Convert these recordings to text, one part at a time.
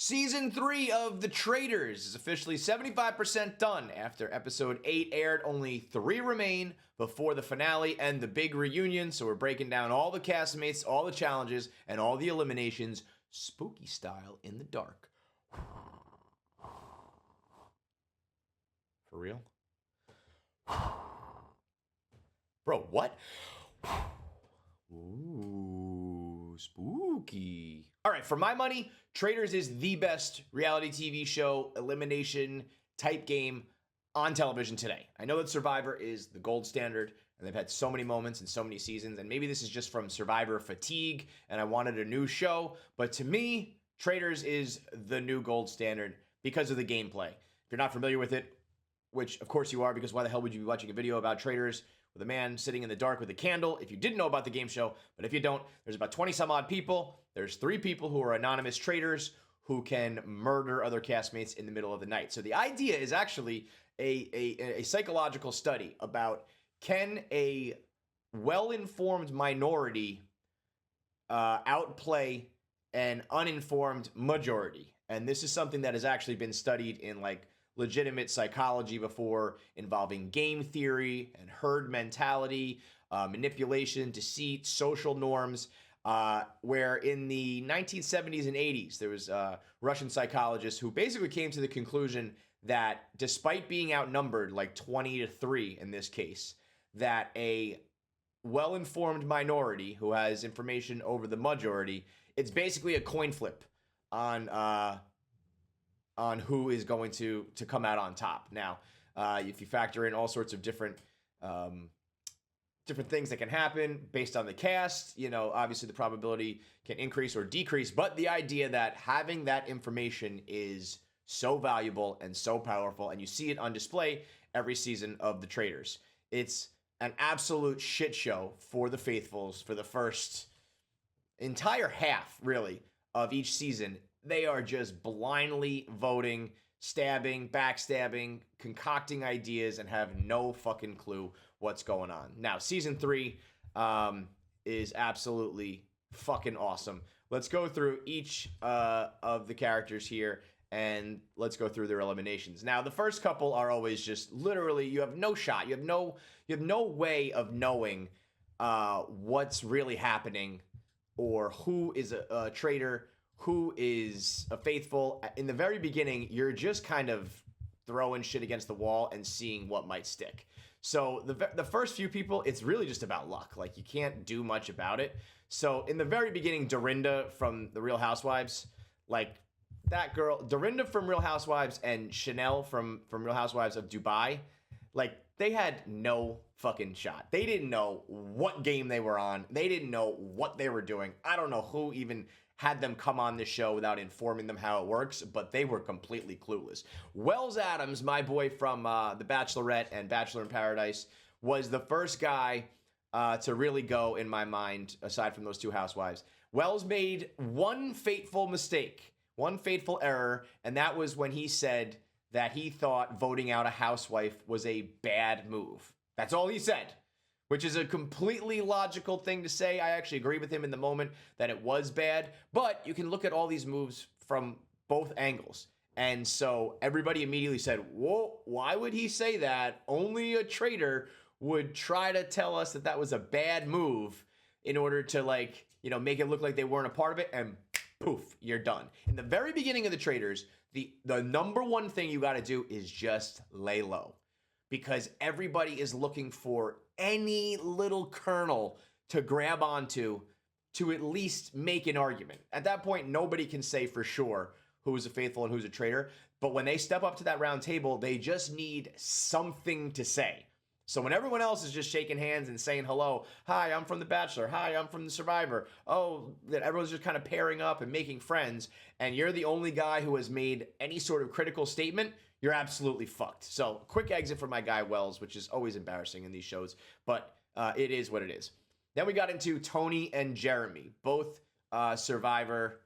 Season 3 of The Traitors is officially 75% done. After episode 8 aired, only 3 remain before the finale and the big reunion. So we're breaking down all the castmates, all the challenges, and all the eliminations, spooky style in the dark. For real? Bro, what? Ooh, spooky. All right, for my money, Traitors is the best reality TV show, elimination type game on television today. I know that Survivor is the gold standard, and they've had so many moments and so many seasons, and maybe this is just from Survivor fatigue, and I wanted a new show, but to me, Traitors is the new gold standard because of the gameplay. If you're not familiar with it, which of course you are, because why the hell would you be watching a video about Traitors with a man sitting in the dark with a candle if you didn't know about the game show? But if you don't, there's about 20 some odd people. There's 3 people who are anonymous traitors who can murder other castmates in the middle of the night. So the idea is actually a psychological study about, can a well-informed minority outplay an uninformed majority? And this is something that has actually been studied in like legitimate psychology before, involving game theory and herd mentality, manipulation, deceit, social norms, where in the 1970s and 80s, there was Russian psychologists who basically came to the conclusion that despite being outnumbered like 20-3 in this case, that a well-informed minority who has information over the majority, it's basically a coin flip on who is going to come out on top. Now, if you factor in all sorts of different things that can happen based on the cast, you know, obviously the probability can increase or decrease, but the idea that having that information is so valuable and so powerful, and you see it on display every season of The Traitors. It's an absolute shit show for the faithfuls for the first entire half, really, of each season. They are just blindly voting, stabbing, backstabbing, concocting ideas, and have no fucking clue what's going on. Now, season 3 is absolutely fucking awesome. Let's go through each of the characters here, and let's go through their eliminations. Now, the first couple are always just literally, you have no shot. You have no way of knowing what's really happening, or who is a traitor, who is a faithful. In the very beginning, you're just kind of throwing shit against the wall and seeing what might stick. So the first few people, it's really just about luck. Like, you can't do much about it. So in the very beginning, Dorinda from the Real Housewives, like that girl, Dorinda from Real Housewives and Chanel from Real Housewives of Dubai, like they had no fucking shot. They didn't know what game they were on. They didn't know what they were doing. I don't know who even had them come on this show without informing them how it works, but they were completely clueless. Wells Adams, my boy from The Bachelorette and Bachelor in Paradise, was the first guy to really go, in my mind, aside from those 2 housewives. Wells made one fateful mistake, one fateful error, and that was when he said that he thought voting out a housewife was a bad move. That's all he said, which is a completely logical thing to say. I actually agree with him in the moment that it was bad, but you can look at all these moves from both angles. And so everybody immediately said, whoa, why would he say that? Only a traitor would try to tell us that that was a bad move in order to, like, you know, make it look like they weren't a part of it, and poof, you're done. In the very beginning of The Traitors, the number one thing you got to do is just lay low, because everybody is looking for any little kernel to grab onto to at least make an argument. At that point, nobody can say for sure who's a faithful and who's a traitor, but when they step up to that round table, they just need something to say. So when everyone else is just shaking hands and saying hello, hi, I'm from The Bachelor, hi, I'm from The Survivor, oh, that everyone's just kind of pairing up and making friends, and you're the only guy who has made any sort of critical statement, you're absolutely fucked. So quick exit for my guy Wells, which is always embarrassing in these shows, but it is what it is. Then we got into Tony and Jeremy, both Survivor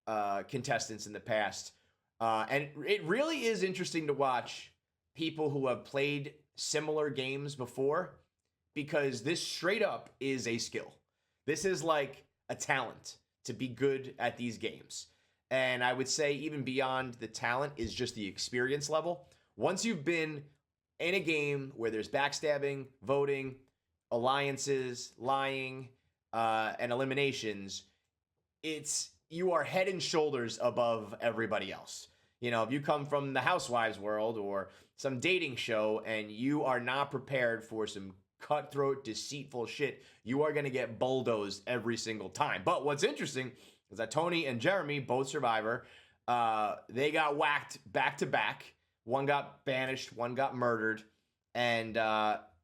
contestants in the past. And it really is interesting to watch people who have played similar games before, because this straight up is a skill. This is like a talent to be good at these games. and I would say even beyond the talent is just the experience level. Once you've been in a game where there's backstabbing, voting, alliances, lying, and eliminations, you are head and shoulders above everybody else. If you come from the housewives world or some dating show and you are not prepared for some cutthroat, deceitful shit, you are going to get bulldozed every single time. But what's interesting is that Tony and Jeremy, both Survivor, they got whacked back to back. One got banished, one got murdered, and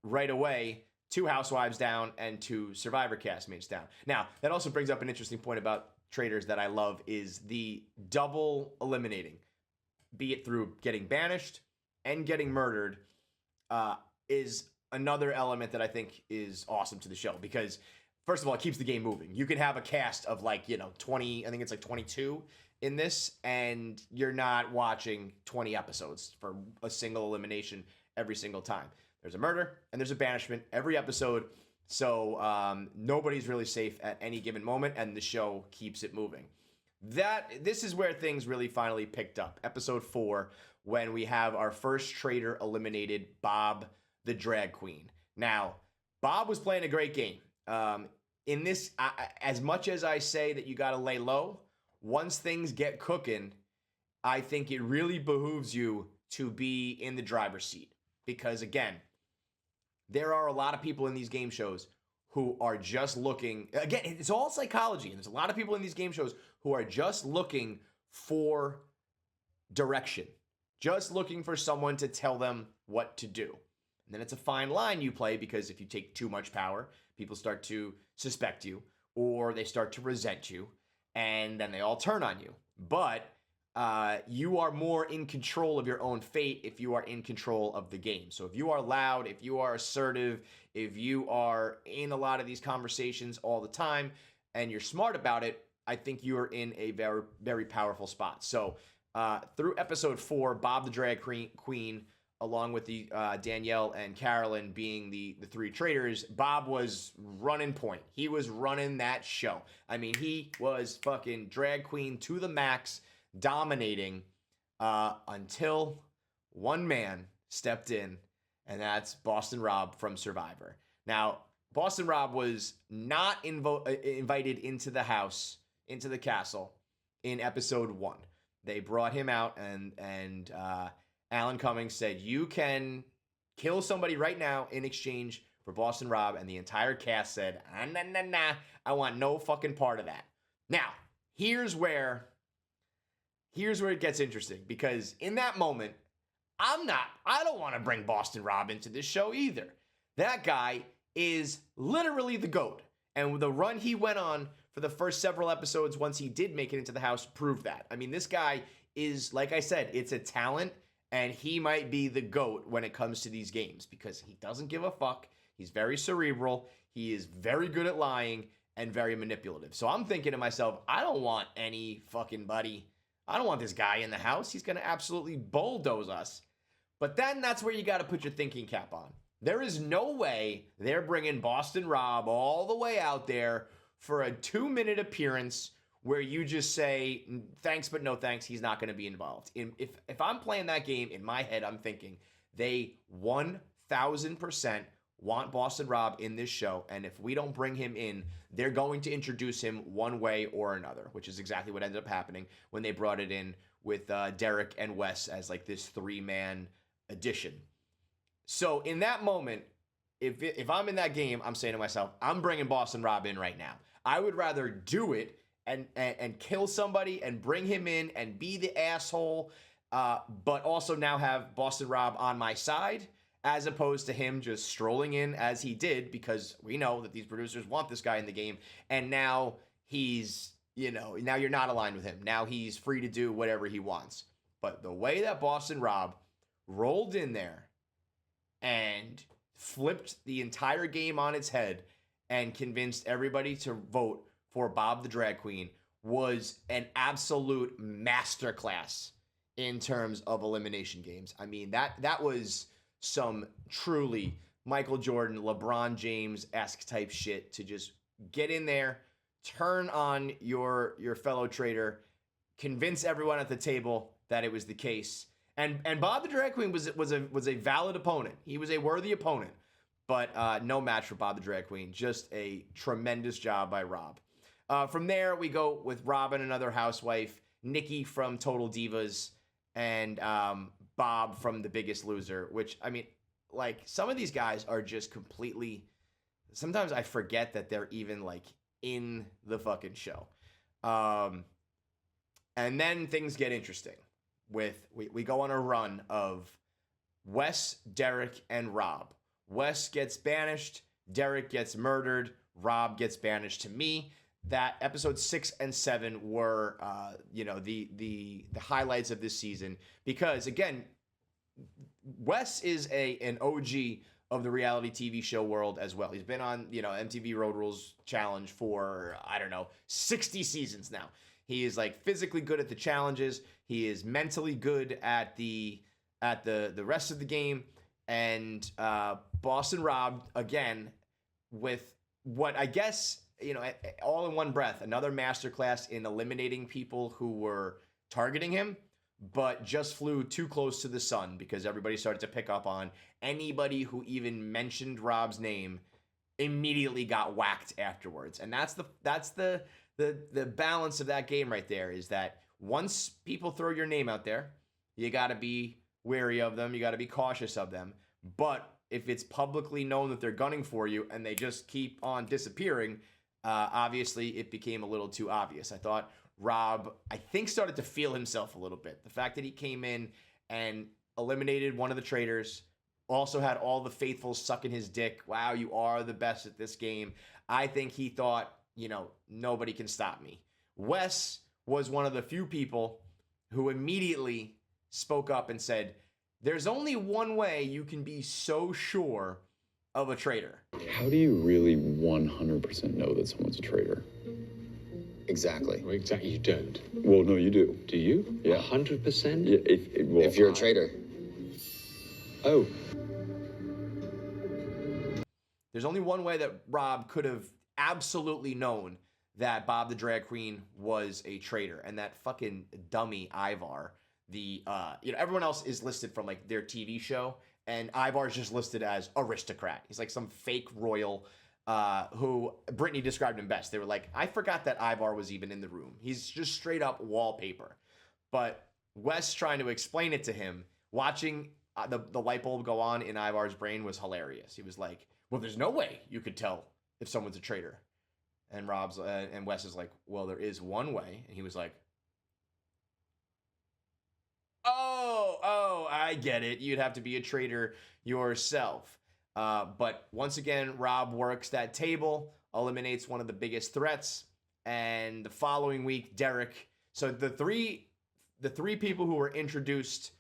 right away, 2 housewives down and 2 Survivor castmates down. Now, that also brings up an interesting point about Traitors that I love is the double eliminating, be it through getting banished and getting murdered, is another element that I think is awesome to the show because, first of all, it keeps the game moving. You can have a cast of 20, I think it's 22 in this, and you're not watching 20 episodes for a single elimination every single time. There's a murder and there's a banishment every episode, so nobody's really safe at any given moment, and the show keeps it moving. This is where things really finally picked up. Episode 4, when we have our first traitor eliminated, Bob the drag queen. Now, Bob was playing a great game. In this, as much as I say that you got to lay low, once things get cooking, I think it really behooves you to be in the driver's seat. Because again, there are a lot of people in these game shows who are just looking, again, it's all psychology. And there's a lot of people in these game shows who are just looking for direction, just looking for someone to tell them what to do. And then it's a fine line you play because if you take too much power, people start to suspect you or they start to resent you and then they all turn on you. But you are more in control of your own fate if you are in control of the game. So if you are loud, if you are assertive, if you are in a lot of these conversations all the time and you're smart about it, I think you are in a very, very powerful spot. So through episode 4, Bob the Drag Queen, along with the Danielle and Carolyn being the 3 traitors, Bob was running point. He was running that show. I mean, he was fucking drag queen to the max, dominating until one man stepped in, and that's Boston Rob from Survivor. Now, Boston Rob was not invited into the house, into the castle, in episode 1. They brought him out, and Alan Cummings said, you can kill somebody right now in exchange for Boston Rob, and the entire cast said, nah, I want no fucking part of that. Now, here's where it gets interesting, because in that moment, I don't want to bring Boston Rob into this show either. That guy is literally the GOAT, and the run he went on for the first several episodes once he did make it into the house proved that. I mean, this guy is, like I said, it's a talent, and he might be the GOAT when it comes to these games because he doesn't give a fuck. He's very cerebral. He is very good at lying and very manipulative. So I'm thinking to myself, I don't want any fucking buddy. I don't want this guy in the house. He's going to absolutely bulldoze us. But then that's where you got to put your thinking cap on. There is no way they're bringing Boston Rob all the way out there for a 2-minute appearance where you just say, thanks, but no thanks, he's not going to be involved. If I'm playing that game, in my head, I'm thinking they 1,000% want Boston Rob in this show, and if we don't bring him in, they're going to introduce him one way or another, which is exactly what ended up happening when they brought it in with Derek and Wes as like this 3-man addition. So in that moment, if I'm in that game, I'm saying to myself, I'm bringing Boston Rob in right now. I would rather do it and kill somebody and bring him in and be the asshole, but also now have Boston Rob on my side, as opposed to him just strolling in as he did, because we know that these producers want this guy in the game, and now he's, now you're not aligned with him. Now he's free to do whatever he wants. But the way that Boston Rob rolled in there and flipped the entire game on its head and convinced everybody to vote for Bob the Drag Queen was an absolute masterclass in terms of elimination games. I mean, that was some truly Michael Jordan, LeBron James-esque type shit to just get in there, turn on your fellow traitor, convince everyone at the table that it was the case. And Bob the Drag Queen was a valid opponent. He was a worthy opponent, but no match for Bob the Drag Queen. Just a tremendous job by Rob. From there, we go with Robin, another housewife, Nikki from Total Divas, and Bob from The Biggest Loser, which, I mean, like, some of these guys are just completely... Sometimes I forget that they're even, like, in the fucking show. And then things get interesting. We go on a run of Wes, Derek, and Rob. Wes gets banished, Derek gets murdered, Rob gets banished to me. That episodes 6 and 7 were, the highlights of this season because, again, Wes is an OG of the reality TV show world as well. He's been on, MTV Road Rules Challenge for, 60 seasons now. He is like physically good at the challenges. He is mentally good at the rest of the game. And Boston Rob, again, with what I guess, all in one breath, another masterclass in eliminating people who were targeting him, but just flew too close to the sun because everybody started to pick up on anybody who even mentioned Rob's name immediately got whacked afterwards. And that's the balance of that game right there, is that once people throw your name out there, you got to be wary of them. You got to be cautious of them. But if it's publicly known that they're gunning for you and they just keep on disappearing, obviously it became a little too obvious. I thought Rob, started to feel himself a little bit. The fact that he came in and eliminated one of the traitors, also had all the faithfuls sucking his dick. Wow, you are the best at this game. I think he thought, nobody can stop me. Wes was one of the few people who immediately spoke up and said, there's only one way you can be so sure of a traitor. How do you really 100% know that someone's a traitor? Exactly. Well, exactly, you don't. Well, no, you do. Do you? Yeah. 100%? Yeah, if you're a traitor. Oh. There's only one way that Rob could have absolutely known that Bob the Drag Queen was a traitor, and that fucking dummy Ivar, everyone else is listed from like their TV show, and Ivar's just listed as aristocrat. He's like some fake royal who Brittany described him best. They were like, I forgot that Ivar was even in the room. He's just straight up wallpaper. But Wes trying to explain it to him, watching the light bulb go on in Ivar's brain was hilarious. He was like, well, there's no way you could tell if someone's a traitor. And Wes is like, well, there is one way. And he was like, oh, I get it. You'd have to be a traitor yourself. But once again, Rob works that table, eliminates one of the biggest threats. And the following week, Derek. So the three people who were introduced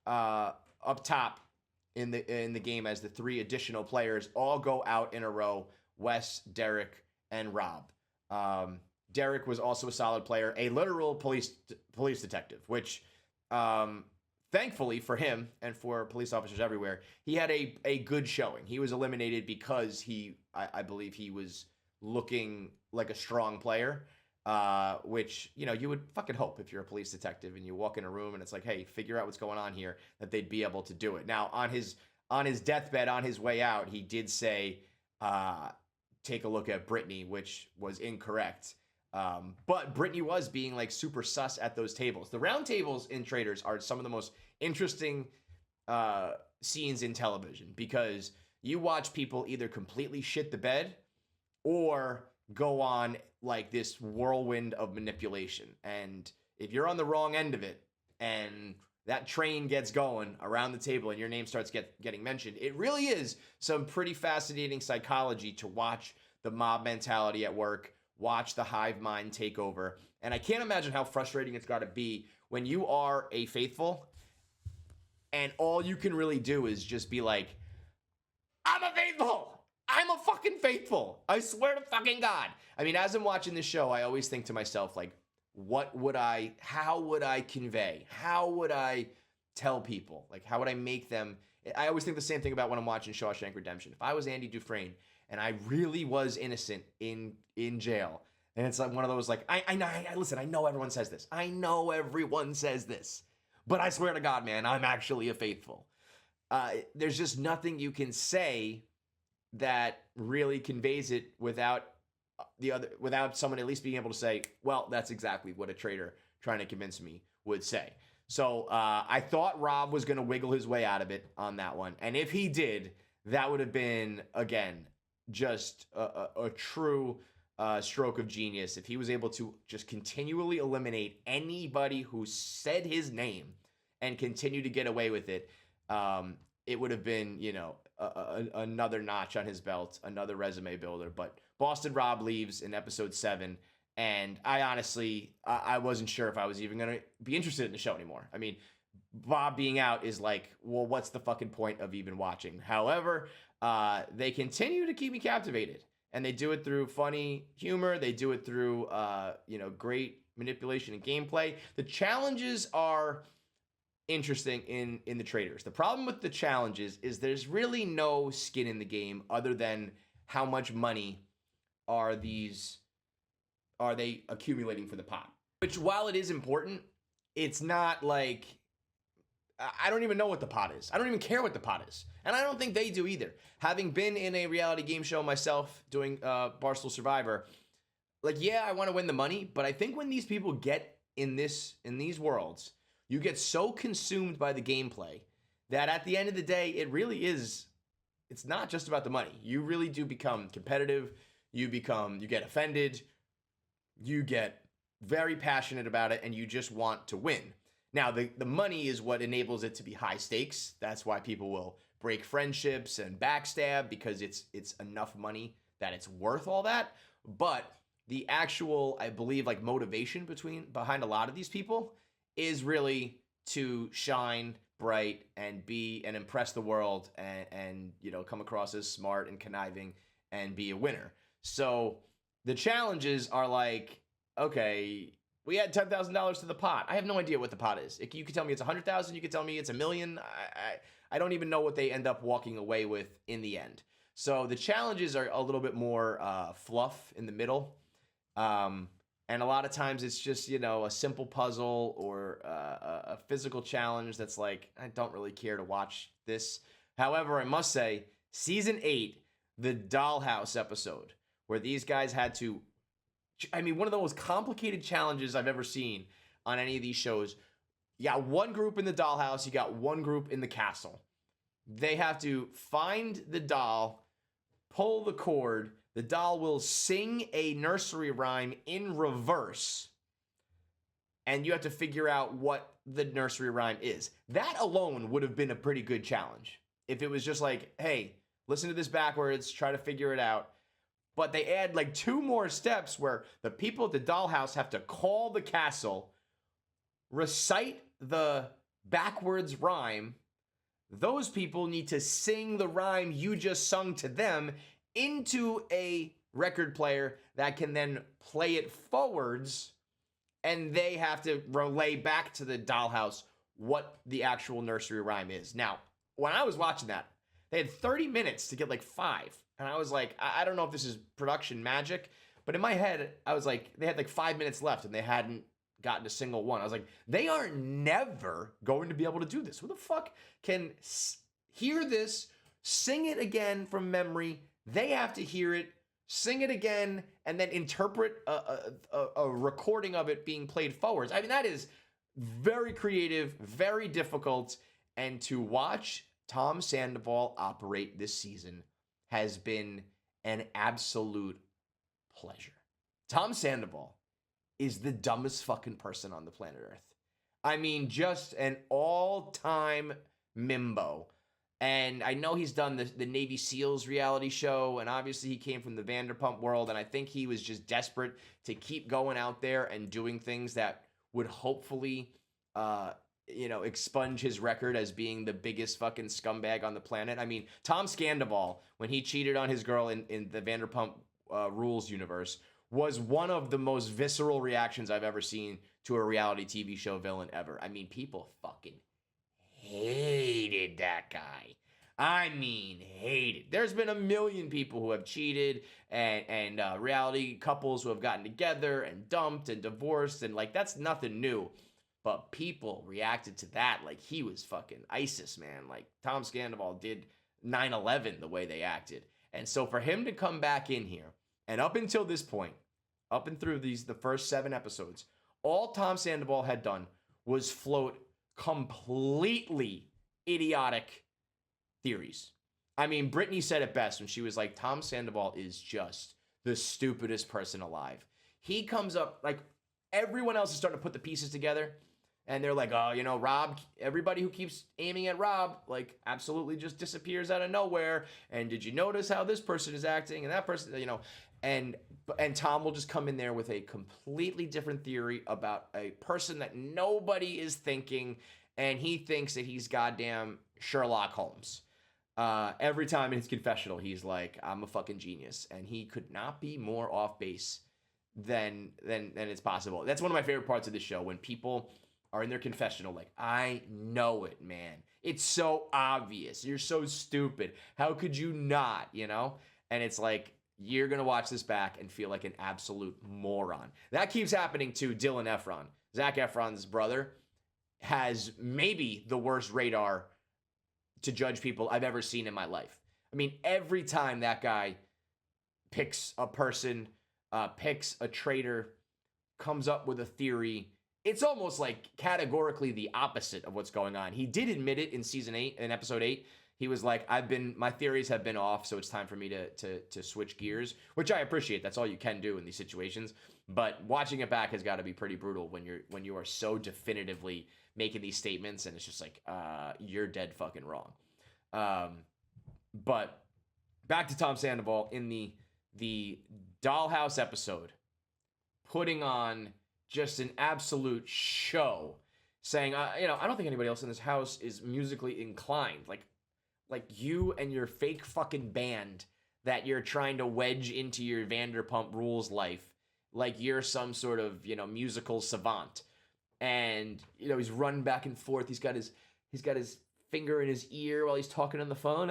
up top in the game as the three additional players all go out in a row. Wes, Derek, and Rob. Derek was also a solid player, a literal police detective, which thankfully for him and for police officers everywhere, he had a good showing. He was eliminated because I believe he was looking like a strong player, which, you would fucking hope if you're a police detective and you walk in a room and it's like, hey, figure out what's going on here, that they'd be able to do it. Now, on his deathbed, on his way out, he did say, take a look at Brittany, which was incorrect. But Brittany was being like super sus at those tables. The round tables in Traitors are some of the most interesting scenes in television, because you watch people either completely shit the bed or go on like this whirlwind of manipulation. And if you're on the wrong end of it and that train gets going around the table and your name starts getting mentioned, it really is some pretty fascinating psychology to watch the mob mentality at work, watch the hive mind take over. And I can't imagine how frustrating it's got to be when you are a faithful and all you can really do is just be like, I'm a faithful. I'm a fucking faithful. I swear to fucking God. I mean, as I'm watching this show, I always think to myself, like, how would I convey? How would I tell people? Like, how would I make them? I always think the same thing about when I'm watching Shawshank Redemption. If I was Andy Dufresne and I really was innocent in jail, And it's like one of those like, I know, listen, I know everyone says this. I know everyone says this. But I swear to God, man, I'm actually a faithful. There's just nothing you can say that really conveys it without someone at least being able to say, well, that's exactly what a traitor trying to convince me would say. So I thought Rob was going to wiggle his way out of it on that one. And if he did, that would have been, again, just a true stroke of genius. If he was able to just continually eliminate anybody who said his name and continue to get away with it, it would have been, another notch on his belt, another resume builder. But Boston Rob leaves in episode 7. And I honestly, I wasn't sure if I was even going to be interested in the show anymore. I mean, Bob being out is like, well, what's the fucking point of even watching? However, they continue to keep me captivated. And they do it through funny humor. They do it through, great manipulation and gameplay. The challenges are interesting in the Traitors. The problem with the challenges is there's really no skin in the game other than how much money are they accumulating for the pot. Which, while it is important, it's not like, I don't even know what the pot is. I don't even care what the pot is. And I don't think they do either. Having been in a reality game show myself doing Barstool Survivor, like, yeah, I want to win the money, but I think when these people get in these worlds, you get so consumed by the gameplay that at the end of the day, it's not just about the money. You really do become competitive. You get offended. You get very passionate about it, and you just want to win. Now, the money is what enables it to be high stakes. That's why people will break friendships and backstab, because it's enough money that it's worth all that. But the actual, I believe, like motivation behind a lot of these people is really to shine bright and impress the world and come across as smart and conniving and be a winner. So the challenges are like, okay, we had $10,000 to the pot. I have no idea what the pot is. You could tell me it's 100,000. You could tell me it's $1 million. I don't even know what they end up walking away with in the end. So the challenges are a little bit more fluff in the middle. And a lot of times it's just, a simple puzzle or a physical challenge that's like, I don't really care to watch this. However, I must say, season 8, the dollhouse episode, where these guys had to, one of the most complicated challenges I've ever seen on any of these shows. You got one group in the dollhouse, you got one group in the castle. They have to find the doll, pull the cord. The doll will sing a nursery rhyme in reverse, and you have to figure out what the nursery rhyme is. That alone would have been a pretty good challenge. If it was just like, hey, listen to this backwards, try to figure it out. But they add like 2 more steps where the people at the dollhouse have to call the castle, recite the backwards rhyme. Those people need to sing the rhyme you just sung to them into a record player that can then play it forwards, and they have to relay back to the dollhouse what the actual nursery rhyme is. Now, when I was watching that, they had 30 minutes to get like 5. And I was like, I don't know if this is production magic, but in my head, I was like, they had like 5 minutes left and they hadn't gotten a single one. I was like, they are never going to be able to do this. Who the fuck can hear this, sing it again from memory? They have to hear it, sing it again, and then interpret a recording of it being played forwards. That is very creative, very difficult. And to watch Tom Sandoval operate this season has been an absolute pleasure. Tom Sandoval is the dumbest fucking person on the planet Earth. Just an all-time mimbo. And I know he's done the Navy SEALs reality show, and obviously he came from the Vanderpump world, and I think he was just desperate to keep going out there and doing things that would hopefully, expunge his record as being the biggest fucking scumbag on the planet. Tom Sandoval, when he cheated on his girl in the Vanderpump Rules universe, was one of the most visceral reactions I've ever seen to a reality TV show villain ever. People fucking hated that guy. I mean, hated. There's been a million people who have cheated and reality couples who have gotten together and dumped and divorced, and like that's nothing new. But people reacted to that like he was fucking ISIS, man. Like Tom Sandoval did 9/11 the way they acted. And so for him to come back in here, and up until this point, up and through the first 7 episodes, all Tom Sandoval had done was float completely idiotic theories. I mean, Brittany said it best when she was like, Tom Sandoval is just the stupidest person alive. He comes up, like, everyone else is starting to put the pieces together, and they're like, oh, you know, Rob, everybody who keeps aiming at Rob, like, absolutely just disappears out of nowhere. And did you notice how this person is acting and that person, you know, and Tom will just come in there with a completely different theory about a person that nobody is thinking, and he thinks that he's goddamn Sherlock Holmes. Every time in his confessional, he's like, I'm a fucking genius. And he could not be more off base than it's possible. That's one of my favorite parts of the show, when people are in their confessional like, I know it, man. It's so obvious. You're so stupid. How could you not, you know? And it's like, you're going to watch this back and feel like an absolute moron. That keeps happening to Dylan Efron. Zac Efron's brother has maybe the worst radar to judge people I've ever seen in my life. I mean, every time that guy picks a person, picks a traitor, comes up with a theory, it's almost like categorically the opposite of what's going on. He did admit it in season 8, in episode 8. He was like, my theories have been off, so it's time for me to switch gears, which I appreciate. That's all you can do in these situations. But watching it back has got to be pretty brutal when you are so definitively making these statements, and it's just like, you're dead fucking wrong. But back to Tom Sandoval in the Dollhouse episode, putting on just an absolute show, saying, I don't think anybody else in this house is musically inclined. Like you and your fake fucking band that you're trying to wedge into your Vanderpump Rules life, like you're some sort of, musical savant. And, he's running back and forth. He's got his finger in his ear while he's talking on the phone.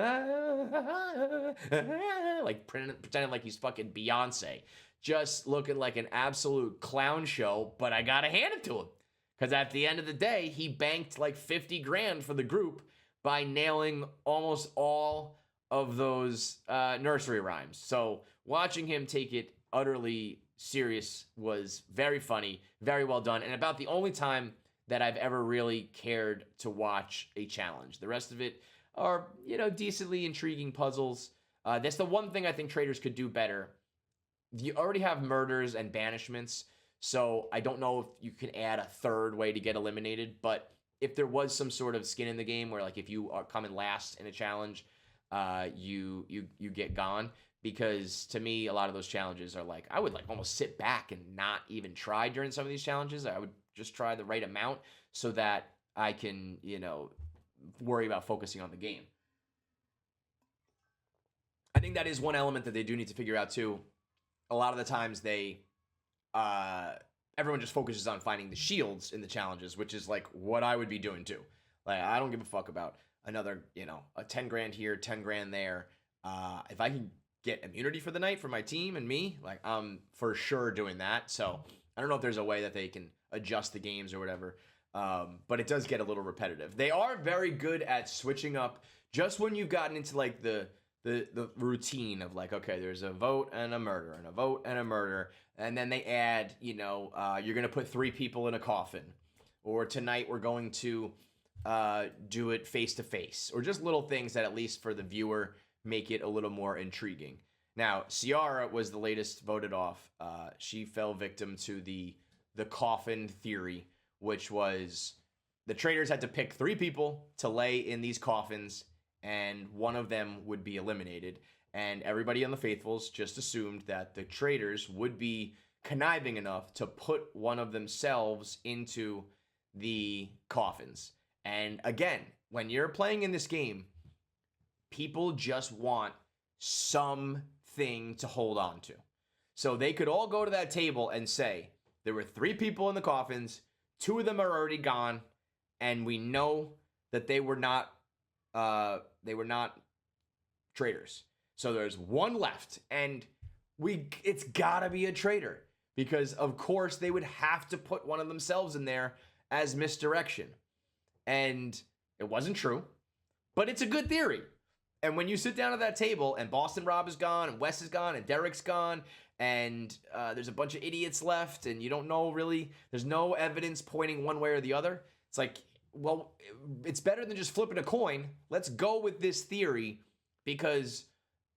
Like pretending like he's fucking Beyonce. Just looking like an absolute clown show, but I gotta hand it to him. Because at the end of the day, he banked like 50 grand for the group by nailing almost all of those nursery rhymes. So watching him take it utterly serious was very funny, very well done, and about the only time that I've ever really cared to watch a challenge. The rest of it are, decently intriguing puzzles. That's the one thing I think Traitors could do better. You already have murders and banishments, so I don't know if you can add a third way to get eliminated, but if there was some sort of skin in the game where, like, if you are coming last in a challenge, you get gone. Because to me, a lot of those challenges are like, I would like almost sit back and not even try during some of these challenges. I would just try the right amount so that I can, worry about focusing on the game. I think that is one element that they do need to figure out too. A lot of the times everyone just focuses on finding the shields in the challenges, which is like what I would be doing too. Like, I don't give a fuck about another, a 10 grand here, 10 grand there. If I can get immunity for the night for my team and me, like, I'm for sure doing that. So I don't know if there's a way that they can adjust the games or whatever. But it does get a little repetitive. They are very good at switching up just when you've gotten into like the routine of like, okay, there's a vote and a murder and a vote and a murder. And then they add, you're going to put 3 people in a coffin, or tonight we're going to do it face to face, or just little things that at least for the viewer make it a little more intriguing. Now, Ciara was the latest voted off. She fell victim to the coffin theory, which was the traitors had to pick 3 people to lay in these coffins, and one of them would be eliminated. And everybody on the Faithfuls just assumed that the traitors would be conniving enough to put one of themselves into the coffins. And again, when you're playing in this game, people just want something to hold on to. So they could all go to that table and say, there were 3 people in the coffins, 2 of them are already gone, and we know that they were not They were not traitors. So there's one left, and it's gotta be a traitor because of course they would have to put one of themselves in there as misdirection. And it wasn't true, but it's a good theory. And when you sit down at that table and Boston Rob is gone and Wes is gone and Derek's gone and there's a bunch of idiots left and you don't know really, there's no evidence pointing one way or the other. It's like, well, it's better than just flipping a coin. Let's go with this theory because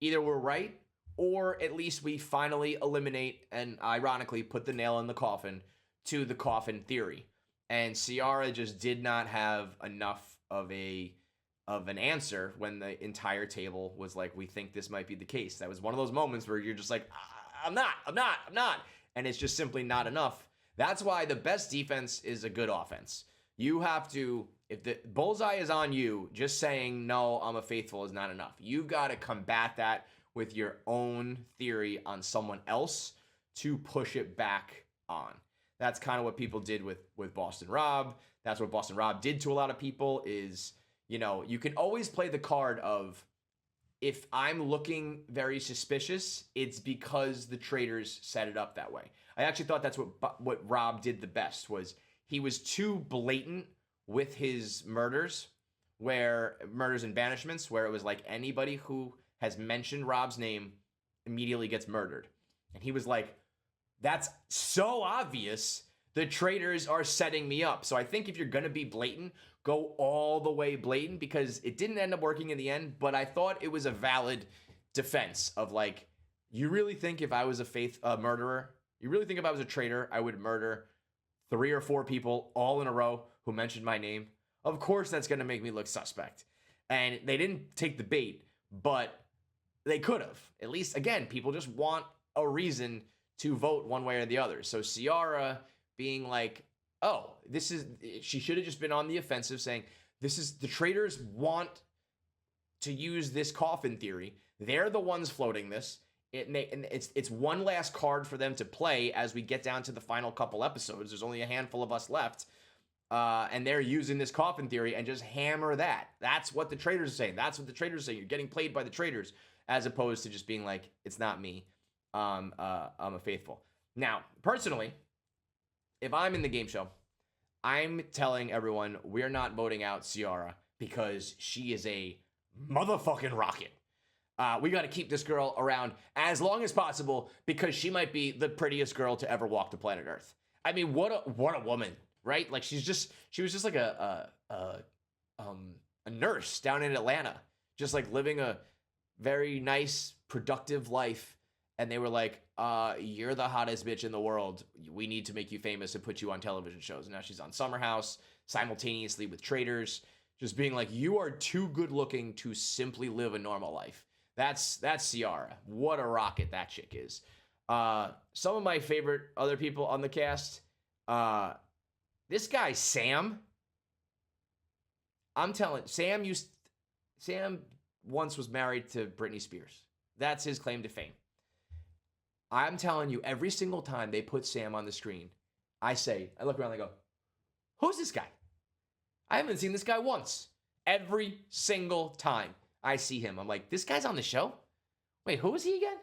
either we're right or at least we finally eliminate and ironically put the nail in the coffin to the coffin theory. And Ciara just did not have enough of an answer when the entire table was like, we think this might be the case. That was one of those moments where you're just like, I'm not. And it's just simply not enough. That's why the best defense is a good offense. You have to, if the bullseye is on you, just saying, no, I'm a faithful is not enough. You've got to combat that with your own theory on someone else to push it back on. That's kind of what people did with Boston Rob. That's what Boston Rob did to a lot of people is, you know, you can always play the card of, if I'm looking very suspicious, it's because the traitors set it up that way. I actually thought that's what Rob did the best was he was too blatant with his murders and banishments, where it was like anybody who has mentioned Rob's name immediately gets murdered. And he was like, that's so obvious. The traitors are setting me up. So I think if you're going to be blatant, go all the way blatant because it didn't end up working in the end. But I thought it was a valid defense of like, you really think if I was a murderer, you really think if I was a traitor, I would murder 3 or 4 people all in a row who mentioned my name? Of course, that's going to make me look suspect. And they didn't take the bait, but they could have. At least, again, people just want a reason to vote one way or the other. So Ciara being like, oh, she should have just been on the offensive saying, the traitors want to use this coffin theory. They're the ones floating this. It's one last card for them to play as we get down to the final couple episodes. There's only a handful of us left. And they're using this coffin theory and just hammer that. That's what the traitors are saying. That's what the traitors are saying. You're getting played by the traitors as opposed to just being like, it's not me. I'm a faithful. Now, personally, if I'm in the game show, I'm telling everyone we're not voting out Ciara because she is a motherfucking rocket. We got to keep this girl around as long as possible because she might be the prettiest girl to ever walk the planet Earth. I mean, what a woman, right? Like she was just like a nurse down in Atlanta, just like living a very nice, productive life. And they were like, you're the hottest bitch in the world. We need to make you famous and put you on television shows. And now she's on Summer House simultaneously with Traitors, just being like, you are too good looking to simply live a normal life. That's Ciara. What a rocket that chick is. Some of my favorite other people on the cast, this guy, Sam. I'm telling Sam once was married to Britney Spears. That's his claim to fame. I'm telling you, every single time they put Sam on the screen, I look around and I go, who's this guy? I haven't seen this guy once. Every single time I see him, I'm like, this guy's on the show? Wait, who is he again?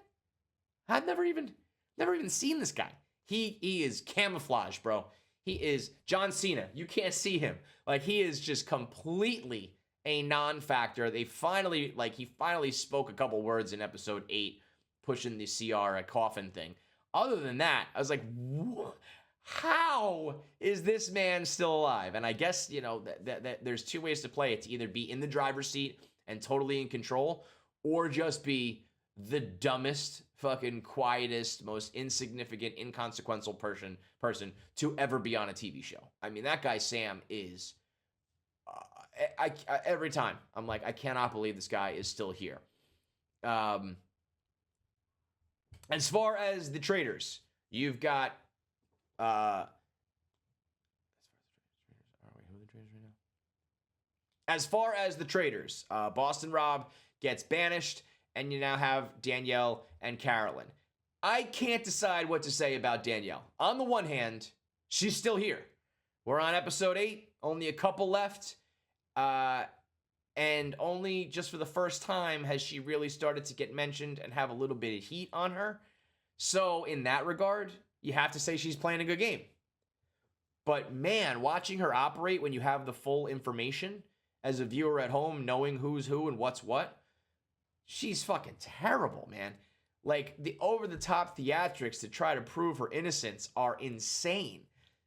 I've never even seen this guy. He is camouflage, bro. He is John Cena. You can't see him. Like, he is just completely a non-factor. He finally spoke a couple words in episode 8, pushing the Ciara coffin thing. Other than that, I was like, how is this man still alive? And I guess, that there's 2 ways to play it. To either be in the driver's seat and totally in control, or just be the dumbest, fucking quietest, most insignificant, inconsequential person to ever be on a TV show. I mean, that guy Sam is, every time, I'm like, I cannot believe this guy is still here. As far as the traitors, you've got as far as the traitors, Boston Rob gets banished, and you now have Danielle and Carolyn. I can't decide what to say about Danielle. On the one hand, she's still here. We're on episode 8, only a couple left. And only just for the first time has she really started to get mentioned and have a little bit of heat on her. So in that regard, you have to say she's playing a good game. But man, watching her operate when you have the full information as a viewer at home, knowing who's who and what's what, she's fucking terrible, man. Like, the over-the-top theatrics to try to prove her innocence are insane.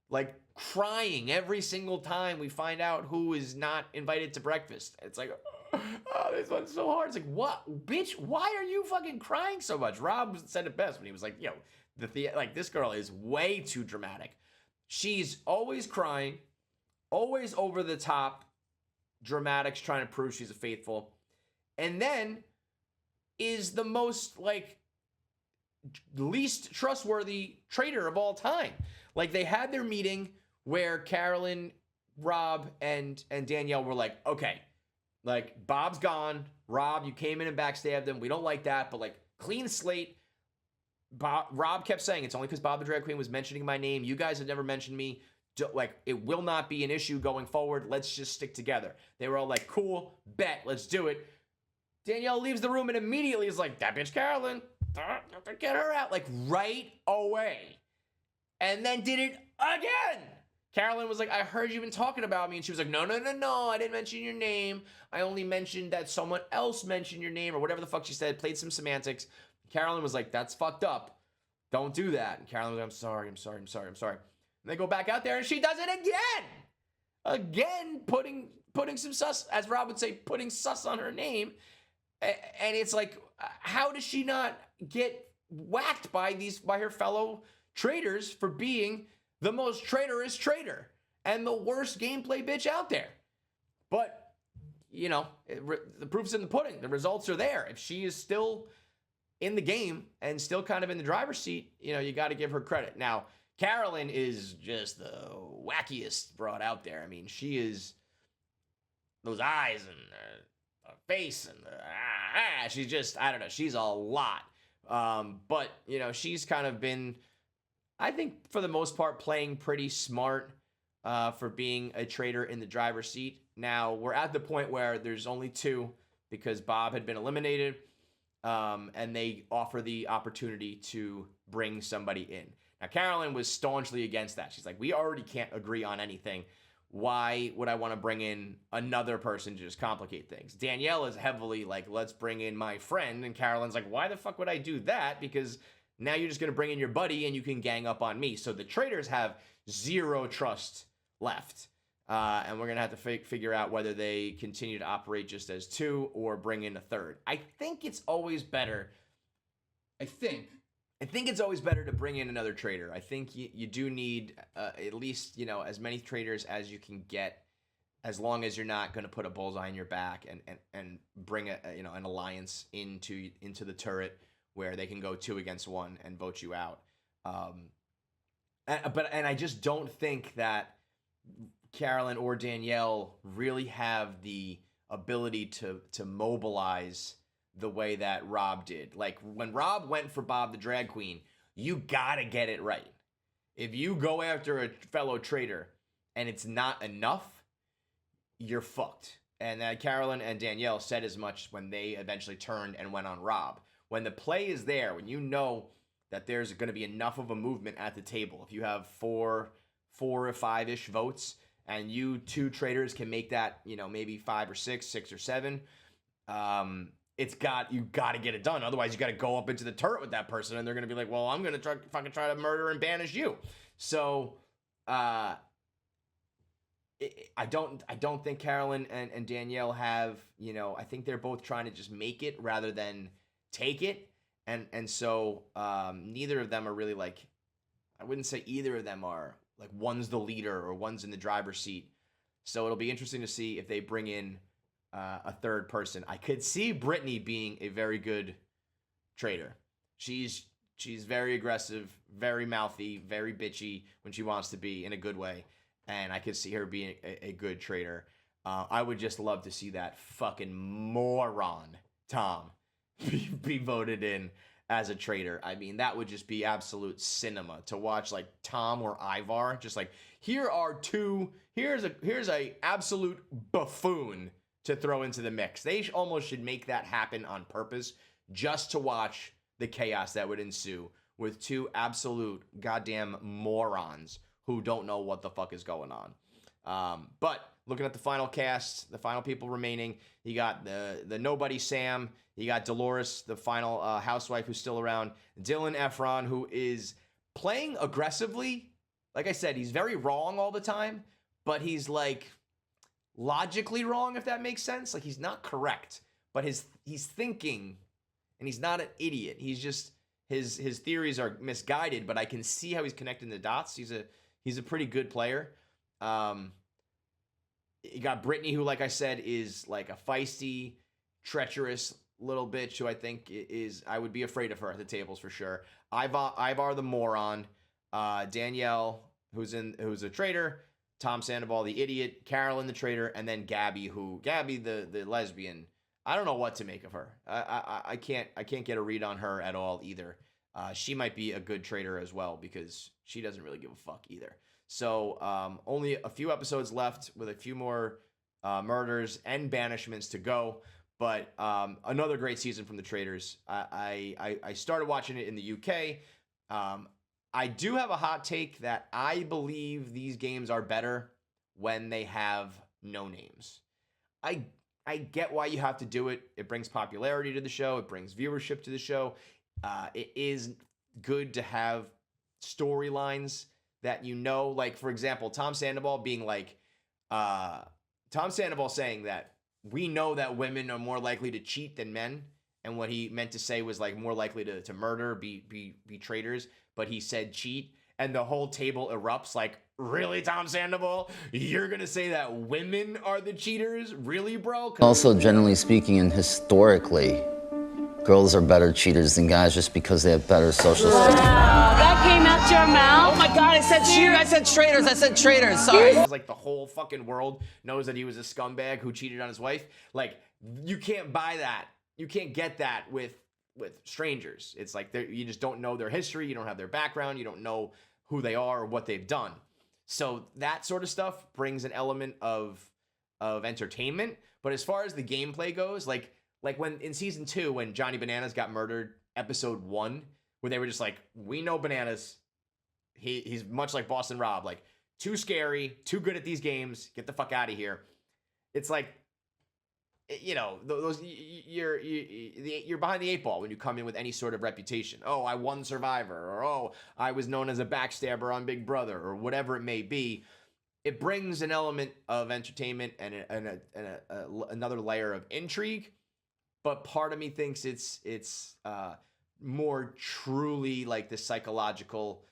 Like, crying every single time we find out who is not invited to breakfast. It's like, oh, this one's so hard. It's like, what? Bitch, why are you fucking crying so much? Rob said it best when he was like, yo, this girl is way too dramatic. She's always crying, always over the top dramatics, trying to prove she's a faithful. And then is the most, like, least trustworthy traitor of all time. Like, they had their meeting where Carolyn, Rob, and Danielle were like, okay, like, Bob's gone. Rob, you came in and backstabbed him. We don't like that, but, like, clean slate. Rob kept saying, it's only because Bob the Drag Queen was mentioning my name. You guys have never mentioned me. Like, it will not be an issue going forward. Let's just stick together. They were all like, cool, bet, let's do it. Danielle leaves the room and immediately is like, that bitch Carolyn, get her out, like, right away. And then did it again. Carolyn was like, I heard you've been talking about me. And she was like, no, I didn't mention your name. I only mentioned that someone else mentioned your name, or whatever the fuck she said, played some semantics. Carolyn was like, that's fucked up. Don't do that. And Carolyn was like, I'm sorry. And they go back out there and she does it again. Again, putting some sus, as Rob would say, putting sus on her name. And it's like, how does she not get whacked by her fellow traitors for being the most traitorous traitor and the worst gameplay bitch out there? But, you know, the proof's in the pudding. The results are there. If she is still in the game and still kind of in the driver's seat, you know, you got to give her credit. Now, Carolyn is just the wackiest broad out there. I mean, she is those eyes and her face and she's just, I don't know, she's a lot. But, you know, she's kind of been, I think, for the most part, playing pretty smart for being a traitor in the driver's seat. Now, we're at the point where there's only two because Bob had been eliminated, and they offer the opportunity to bring somebody in. Now, Carolyn was staunchly against that. She's like, we already can't agree on anything. Why would I want to bring in another person to just complicate things? Danielle is heavily like, let's bring in my friend. And Carolyn's like, why the fuck would I do that? Because now you're just going to bring in your buddy and you can gang up on me. So the traitors have zero trust left. And we're going to have to figure out whether they continue to operate just as two or bring in a third. I think it's always better. I think it's always better to bring in another traitor. I think you do need at least, you know, as many traitors as you can get, as long as you're not going to put a bullseye in your back and bring an alliance into the turret where they can go 2 against 1 and vote you out. But I just don't think that Carolyn or Danielle really have the ability to mobilize the way that Rob did. Like, when Rob went for Bob the Drag Queen, you gotta get it right. If you go after a fellow traitor and it's not enough, you're fucked. And Carolyn and Danielle said as much when they eventually turned and went on Rob. When the play is there, when you know that there's going to be enough of a movement at the table, if you have 4 or 5-ish votes, and you 2 traitors can make that, you know, maybe 5 or 6 or 7, you got to get it done. Otherwise, you got to go up into the turret with that person, and they're going to be like, well, I'm going to fucking try to murder and banish you. So, I don't think Carolyn and Danielle have, you know, I think they're both trying to just make it rather than take it. And so neither of them are really, like, I wouldn't say either of them are, like, one's the leader or one's in the driver's seat. So it'll be interesting to see if they bring in a third person. I could see Brittany being a very good traitor. She's very aggressive, very mouthy, very bitchy when she wants to be, in a good way. And I could see her being a good traitor. I would just love to see that fucking moron Tom be voted in as a traitor. I mean, that would just be absolute cinema to watch, like, Tom or Ivar just like, here's a absolute buffoon to throw into the mix. They almost should make that happen on purpose just to watch the chaos that would ensue with two absolute goddamn morons who don't know what the fuck is going on. But looking at the final cast, the final people remaining, you got the nobody Sam, you got Dolores, the final housewife who's still around, Dylan Efron, who is playing aggressively. Like I said, he's very wrong all the time, but he's like logically wrong, if that makes sense. Like, he's not correct, but he's thinking, and he's not an idiot. He's just his theories are misguided, but I can see how he's connecting the dots. He's a pretty good player. You got Brittany, who, like I said, is like a feisty, treacherous little bitch who I think I would be afraid of her at the tables for sure. Ivar the moron, Danielle, who's a traitor, Tom Sandoval the idiot, Carolyn the traitor, and then Gabby the lesbian. I don't know what to make of her. I can't get a read on her at all either. She might be a good traitor as well because she doesn't really give a fuck either. So only a few episodes left with a few more murders and banishments to go. But another great season from the Traitors. I started watching it in the UK. I do have a hot take that I believe these games are better when they have no names. I get why you have to do it. It brings popularity to the show. It brings viewership to the show. It is good to have storylines that like, for example, Tom Sandoval being like, Tom Sandoval saying that we know that women are more likely to cheat than men. And what he meant to say was like more likely to murder, be traitors, but he said cheat. And the whole table erupts like, really, Tom Sandoval? You're going to say that women are the cheaters? Really, bro? Also, generally speaking and historically, girls are better cheaters than guys just because they have better social skills. That came out your mouth? Oh my God, I said cheaters. I said traitors. I said traitors. Sorry. It's like the whole fucking world knows that he was a scumbag who cheated on his wife. Like, you can't buy that. You can't get that with strangers. It's like you just don't know their history. You don't have their background. You don't know who they are or what they've done. So that sort of stuff brings an element of entertainment. But as far as the gameplay goes, like when in season 2, when Johnny Bananas got murdered, episode 1, where they were just like, we know Bananas. He's much like Boston Rob, like too scary, too good at these games. Get the fuck out of here. It's like, those you're behind the 8 ball when you come in with any sort of reputation. Oh, I won Survivor, or oh, I was known as a backstabber on Big Brother, or whatever it may be. It brings an element of entertainment and another layer of intrigue. But part of me thinks it's more truly like the psychological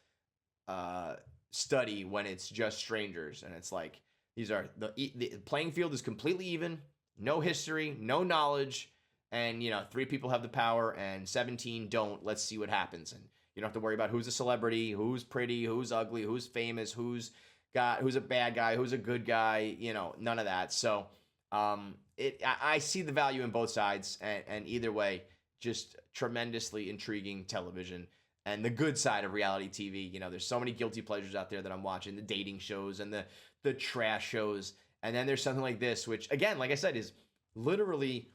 study when it's just strangers, and it's like the playing field is completely even. No history, no knowledge, and 3 people have the power and 17 don't. Let's see what happens. And you don't have to worry about who's a celebrity, who's pretty, who's ugly, who's famous, who's a bad guy, who's a good guy, none of that. So I see the value in both sides, and either way, just tremendously intriguing television. And the good side of reality TV, there's so many guilty pleasures out there that I'm watching, the dating shows and the trash shows. And then there's something like this, which, again, like I said, is literally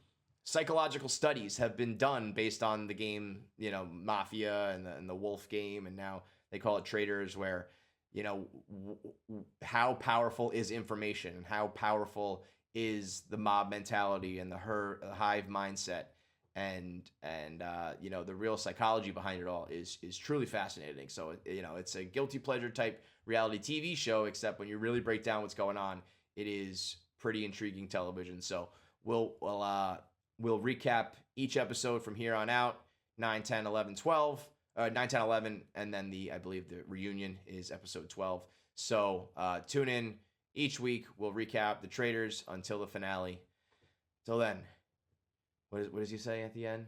psychological studies have been done based on the game, Mafia and the Wolf game. And now they call it Traitors, where, how powerful is information and how powerful is the mob mentality and the hive mindset. And the real psychology behind it all is truly fascinating. So, it's a guilty pleasure type reality TV show, except when you really break down what's going on, it is pretty intriguing television. So we'll recap each episode from here on out, 9, 10, 11, 12, 9, 10, 11, and then I believe the reunion is episode 12. So tune in each week. We'll recap the Traitors until the finale. Till then, what does he say at the end?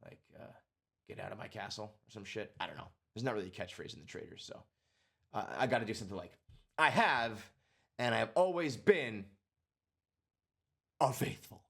Like get out of my castle or some shit? I don't know. There's not really a catchphrase in the Traitors, so I got to do something like, I have, and I have always been unfaithful.